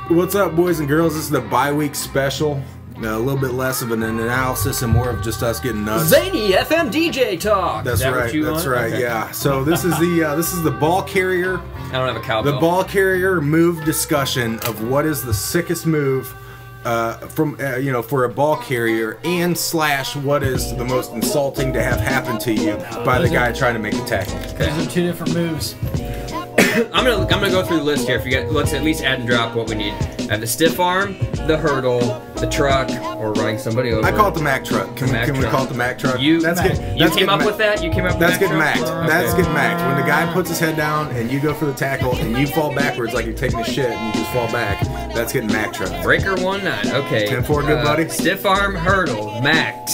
What's up, boys and girls? This is the bi-week special. A little bit less of an analysis and more of just us getting nuts. Zany FM DJ talk. That's right. That's right. Okay. Yeah. So this is the ball carrier. I don't have a cowbell. The ball carrier move discussion of what is the sickest move for a ball carrier, and slash what is the most insulting to have happen to you by the guy trying to make the tackle. Okay. Those are two different moves. I'm gonna go through the list here. Let's at least add and drop what we need. I have the stiff arm, the hurdle, the truck, or running somebody over. I call it the MACK truck. Can we call it the MACK truck? You came up with that? You came up with that? That's getting macked. That's getting macked. When the guy puts his head down and you go for the tackle and you fall backwards like you're taking a shit and you just fall back, that's getting MACK truck. Breaker 1-9. Okay. 10-4, good buddy. Stiff arm, hurdle, macked.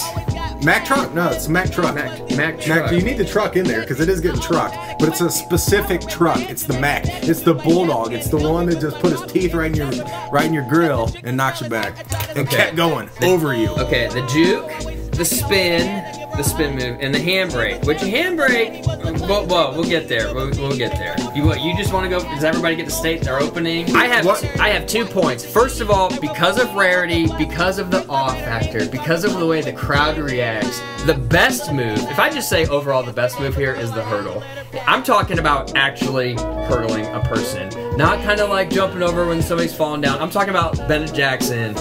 MACK truck? No, it's MACK truck. MACK truck. You need the truck in there because it is getting trucked, but it's a specific truck. It's the MACK. It's the bulldog. It's the one that just put his teeth right in your grill and knocks you back and kept going over you. Okay, the juke, the spin move, and the handbrake. Which handbrake? Well, we'll get there. We'll get there. You just want to go? Does everybody get to state their opening? I have 2 points. First of all, because of rarity, because of the awe factor, because of the way the crowd reacts, the best move. If I just say overall, the best move here is the hurdle. I'm talking about actually hurdling a person, not kind of like jumping over when somebody's falling down. I'm talking about Bennett Jackson,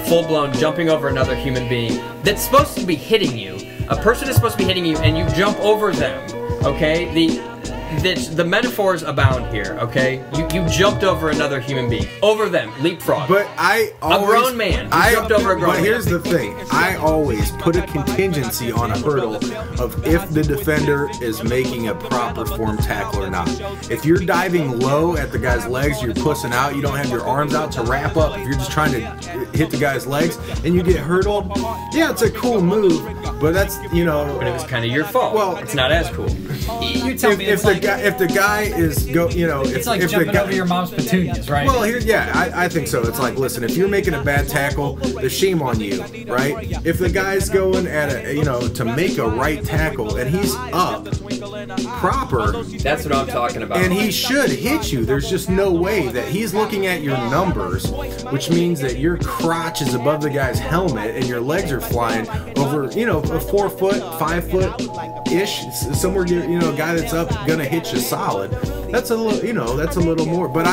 full-blown jumping over another human being that's supposed to be hitting you. A person is supposed to be hitting you, and you jump over them. Okay, the metaphors abound here. Okay, you jumped over another human being, over them, leapfrog. But a grown man. You jumped over a grown man. But here's the thing: I always put a contingency on a hurdle of if the defender is making a proper form tackle or not. If you're diving low at the guy's legs, you're pussing out. You don't have your arms out to wrap up. If you're just trying to hit the guy's legs and you get hurdled, yeah, it's a cool move. But that's But it was kind of your fault. Well, it's not as cool. You tell me if the guy is it's like jumping over your mom's petunias, right? Well, I think so. It's like, listen, if you're making a bad tackle, there's shame on you, right? If the guy's going at to make a right tackle and he's up proper, that's what I'm talking about. And he should hit you. There's just no way that he's looking at your numbers, which means that your crotch is above the guy's helmet and your legs are flying over, a 4 foot, 5 foot ish, somewhere, a guy that's up gonna hit you solid. That's a little, that's a little more. But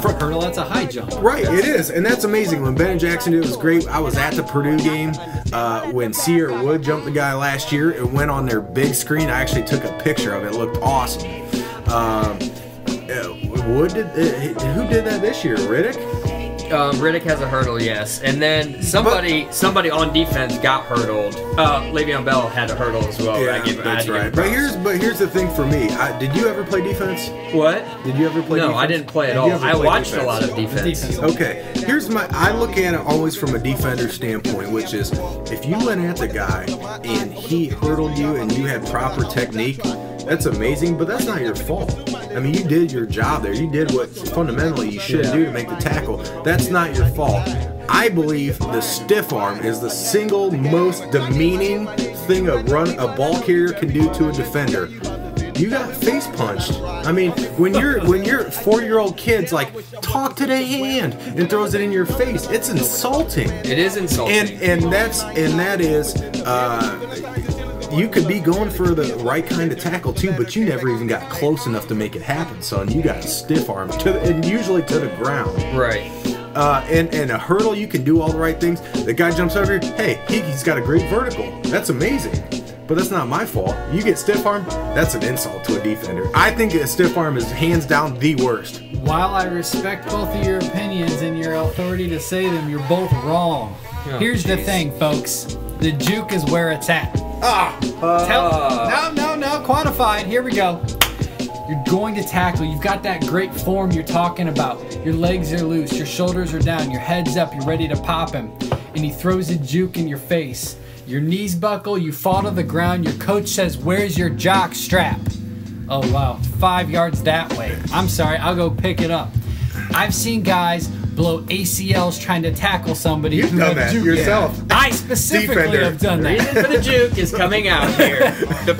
for hurdle, that's a high jump. Right, it is, and that's amazing. When Bennett Jackson did it, was great. I was at the Purdue game when Sierra Wood jumped the guy last year. It went on their big screen. I actually took a picture of it. It looked awesome. Wood who did that this year? Riddick? Riddick has a hurdle, yes. And then somebody on defense got hurdled. Le'Veon Bell had a hurdle as well. Yeah, that's right. But here's the thing for me. Did you ever play defense? What? Did you ever play defense? No, I didn't play at all. I watched a lot of defense. Okay. I look at it always from a defender standpoint, which is if you went at the guy and he hurdled you and you had proper technique, that's amazing, but that's not your fault. I mean, you did your job there. You did what fundamentally you should do to make the tackle. That's not your fault. I believe the stiff arm is the single most demeaning thing a ball carrier can do to a defender. You got face punched. I mean, when your 4-year-old kid's like, talk to the hand and throws it in your face, it's insulting. It is insulting. And that is. You could be going for the right kind of tackle too, but you never even got close enough to make it happen, son. You got a stiff arm and usually to the ground. Right. And a hurdle, you can do all the right things. The guy jumps over here. Hey, he's got a great vertical. That's amazing. But that's not my fault. You get stiff arm, that's an insult to a defender. I think a stiff arm is hands down the worst. While I respect both of your opinions and your authority to say them, you're both wrong. Oh, Here's the thing, folks. The juke is where it's at. No, quantified. Here we go. You're going to tackle. You've got that great form you're talking about. Your legs are loose. Your shoulders are down. Your head's up. You're ready to pop him. And he throws a juke in your face. Your knees buckle. You fall to the ground. Your coach says, "Where's your jock strap?" Oh, wow. 5 yards that way. I'm sorry. I'll go pick it up. I've seen guys blow ACLs trying to tackle somebody. You've done that yourself. I specifically have done that. The reason for the juke is coming out here.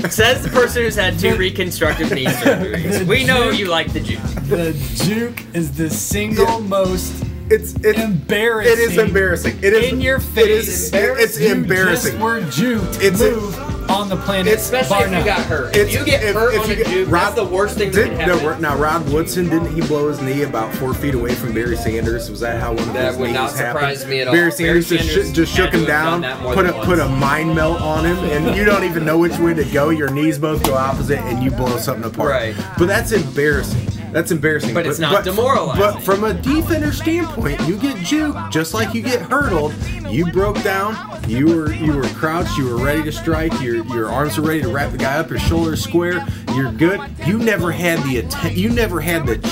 Says the person who's had 2 reconstructive knee surgeries. We know you like the juke. The juke is the single most It's embarrassing. It is embarrassing. It is in your face. It's embarrassing. You just were juked. Move on the planet. Especially if you got hurt. If you get hurt on a juke, that's the worst thing that can happen. Now, Rod Woodson, didn't he blow his knee about 4 feet away from Barry Sanders? Was that how one of his knees happened? That would not surprise me at all. Barry Sanders just shook him down, put a mind melt on him, and you don't even know which way to go. Your knees both go opposite, and you blow something apart. Right. But that's embarrassing. That's embarrassing. But it's not demoralizing. But from a defender standpoint, you get juked just like you get hurdled. You broke down. You were crouched. You were ready to strike. Your arms were ready to wrap the guy up. Your shoulders square. You're good. You never had the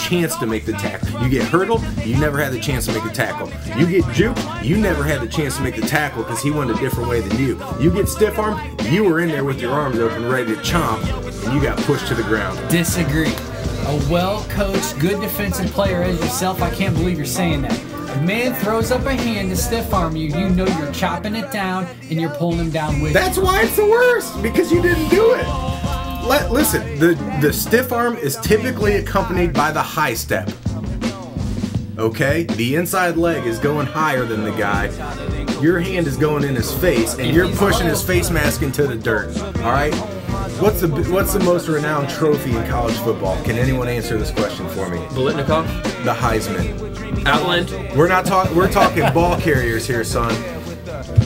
chance to make the tackle. You get hurdled. You never had the chance to make the tackle. You get juked. You never had the chance to make the tackle because he went a different way than you. You get stiff armed. You were in there with your arms open, ready to chomp, and you got pushed to the ground. Disagree. A well-coached, good defensive player as yourself, I can't believe you're saying that. If a man throws up a hand to stiff arm you, you know you're chopping it down and you're pulling him down with you. That's why it's the worst, because you didn't do it. Listen, the stiff arm is typically accompanied by the high step. Okay? The inside leg is going higher than the guy. Your hand is going in his face, and you're pushing his face mask into the dirt. All right? What's the most renowned trophy in college football? Can anyone answer this question for me? Bolitnikov? The Heisman. Outland? We're talking ball carriers here, son.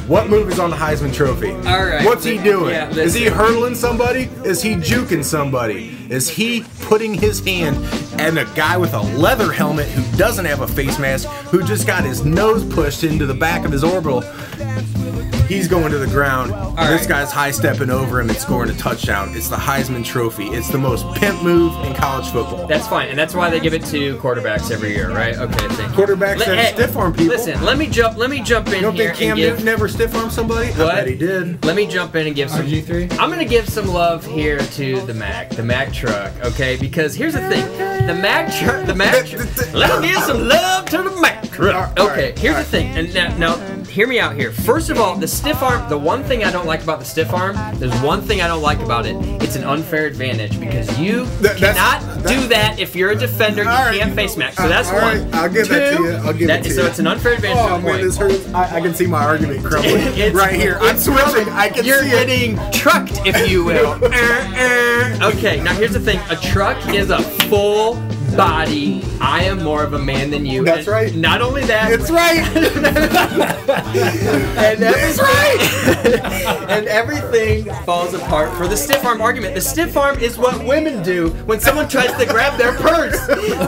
What move is on the Heisman Trophy? All right. What's he doing? Yeah, is he hurdling somebody? Is he juking somebody? Is he putting his hand and a guy with a leather helmet who doesn't have a face mask, who just got his nose pushed into the back of his orbital? He's going to the ground. This guy's high stepping over him and scoring a touchdown. It's the Heisman Trophy. It's the most pimp move in college football. That's fine, and that's why they give it to quarterbacks every year, right? Okay, thank you. Quarterbacks have stiff arm people. Listen, let me jump in you here. Don't think Cam Newton never stiff armed somebody? What? I bet he did. Let me jump in and give some. RG3? I'm gonna give some love here to the MACK truck, okay? Because here's the thing, the MACK truck. Let me give some love to the MACK truck. Okay, here's the thing, and now hear me out here. First of all, the stiff arm. The one thing I don't like about the stiff arm, there's one thing I don't like about it. It's an unfair advantage because you cannot do that if you're a defender. You can't face mask. So that's one. Right, I'll give that to you. I'll give it to you. So it's an unfair advantage. Oh man, this hurts. I can see my argument crumbling right here. I'm switching. I can see it. You're getting trucked, if you will. Okay, now here's the thing. A truck is a full body. I am more of a man than you. That's right. Not only that. It's right. And it's right. And everything falls apart for the stiff arm argument. The stiff arm is what women do when someone tries to grab their purse.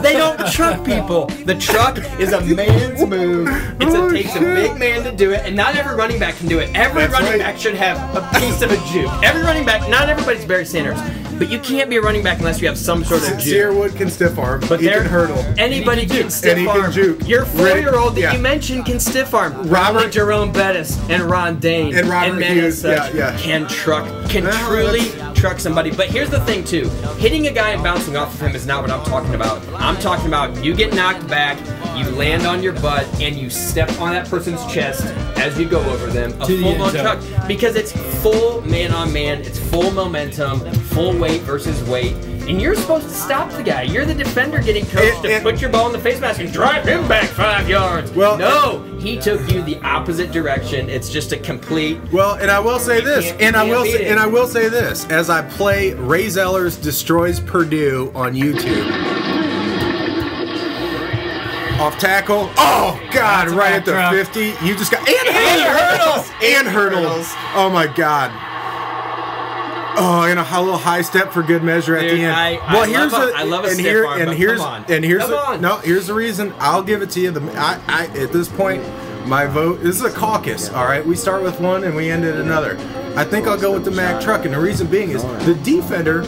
They don't truck people. The truck is a man's move. It takes a big man to do it, and not every running back can do it. Every running back should have a piece of a juke. Every running back, not everybody's Barry Sanders, but you can't be a running back unless you have some sort of juke. Sierra Wood can stiff arm, but he can hurdle. Anybody can stiff arm. Your 4-year-old that you mentioned can stiff arm. Robert Jerome Bettis and Ron Dane and Robert Hughes can truly truck somebody. But here's the thing too, hitting a guy and bouncing off of him is not what I'm talking about. I'm talking about you get knocked back, you land on your butt, and you step on that person's chest as you go over them. A full-blown truck, because it's full man-on-man, it's full momentum, full weight versus weight. And you're supposed to stop the guy. You're the defender getting coached to put your ball in the face mask and drive him back 5 yards. Well, no, he took you the opposite direction. It's just a complete. Well, and I will say this, and I will say this, as I play Ray Zeller's Destroys Purdue on YouTube. Off tackle. Oh God! Right at the 50. You just got and hurdles. Oh my God. Oh, and a little high step for good measure at the end. I love a stiff arm, here's the reason. I'll give it to you. At this point, my vote. This is a caucus. All right, we start with one and we end at another. I think I'll go with the MACK truck, and the reason being is the defender.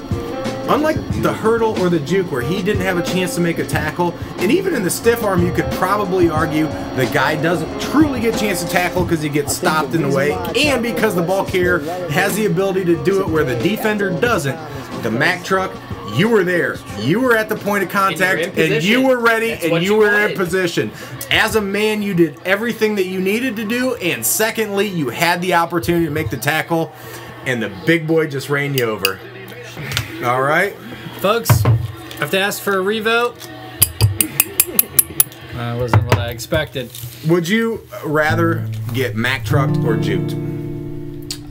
Unlike the hurdle or the juke where he didn't have a chance to make a tackle, and even in the stiff arm you could probably argue the guy doesn't truly get a chance to tackle because he gets stopped in the way, and because the ball carrier has the ability to do it where the defender doesn't. The MACK truck, you were there. You were at the point of contact, and you were ready, and you were in position. As a man, you did everything that you needed to do, and secondly, you had the opportunity to make the tackle, and the big boy just ran you over. All right, folks, I have to ask for a revote. That wasn't what I expected. Would you rather get Mack trucked or juked?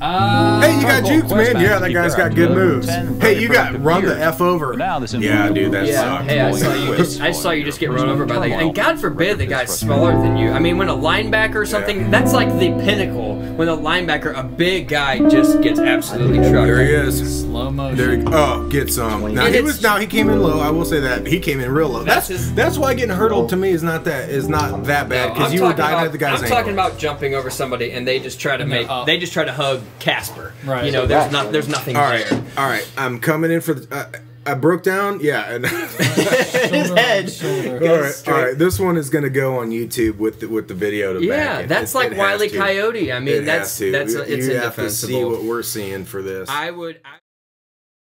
Hey, you got juked, man. Yeah, that guy's got good moves. Hey, you got run the F over. Yeah, dude, that sucks. Hey, I saw you just get run over by the guy. And God forbid the guy's smaller than you. I mean, when a linebacker or something, that's like the pinnacle. When a linebacker, a big guy, just gets absolutely trucked. There he is. Slow motion. There he, oh, get some. Now he came in low. I will say that he came in real low. That's why getting hurdled to me is not that bad because you would dive at the guy's ankle. I'm talking about jumping over somebody and they just try to hug Casper. Right. You know, there's nothing there. All right. I'm coming in for the. I broke down. Yeah. And his head. All right. This one is gonna go on YouTube with the video to back it. That's like Wile E. Coyote. I mean, it's you have indefensible. to see what we're seeing for this.